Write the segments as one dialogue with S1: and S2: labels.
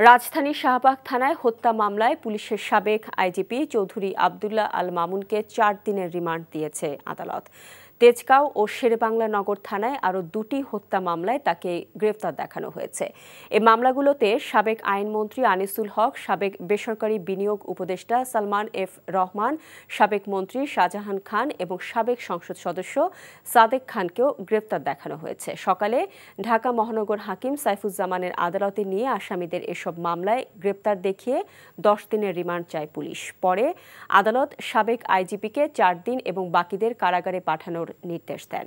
S1: রাজধানীর শাহবাগ থানায় হত্যা মামলায় পুলিশের সাবেক আইজিপি চৌধুরী আবদুল্লাহ আল মামুনকে ৪ দিনের রিমান্ড দিয়েছে আদালত। তেজগাঁও ও শেরেবাংলা নগর থানায় আরও ২টি হত্যা মামলায় তাকে গ্রেফতার দেখানো হয়েছে। এই মামলাগুলোতে সাবেক আইনমন্ত্রী আনিসুল হক, সাবেক বেসরকারি বিনিয়োগ উপদেষ্টা সালমান এফ রহমান, সাবেক মন্ত্রী শাহজাহান খান এবং সাবেক সংসদ সদস্য সাদেক খানকেও গ্রেফতার দেখানো হয়েছে। সকালে ঢাকা মহানগর হাকিম সাইফুজ্জামানের আদালতে নিয়ে আসামিদের এসব মামলায় গ্রেপ্তার দেখিয়ে ১০ দিনের রিমান্ড চায় পুলিশ। পরে আদালত সাবেক আইজিপিকে ৪ দিন এবং বাকিদের কারাগারে পাঠানোর নির্দেশ দেন।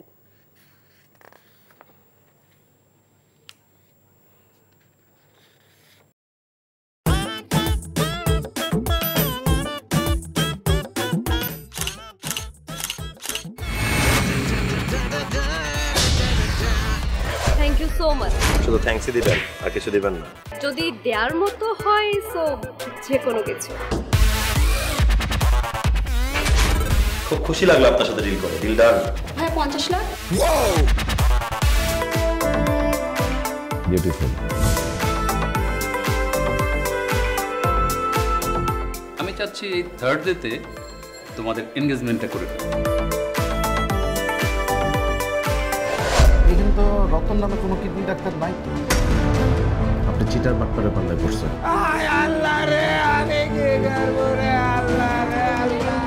S2: Thank you so much.
S3: শুধু থ্যাঙ্কসই দিবেন আর কিছু দিবেন না?
S2: যদি দেওয়ার মতো হয় সো যে কোনো কিছু।
S3: খুব খুশি লাগলো আপনার সাথে ডিল করে। Deal done.
S2: হ্যাঁ, 50 লাখ।
S4: বিউটিফুল।
S5: আমি চাচ্ছি এই থার্ড ডেতে তোমাদের এনগেজমেন্টটা করে ফেলো।
S4: এখানে তো রতন নামে কোনো কিডনি ডাক্তার নাই তো। আপনি চিটার বাটপারে পাল্লায় পড়ছেন।
S6: আল্লাহ রে, আমি কি করব রে, আল্লাহ রে, আল্লাহ।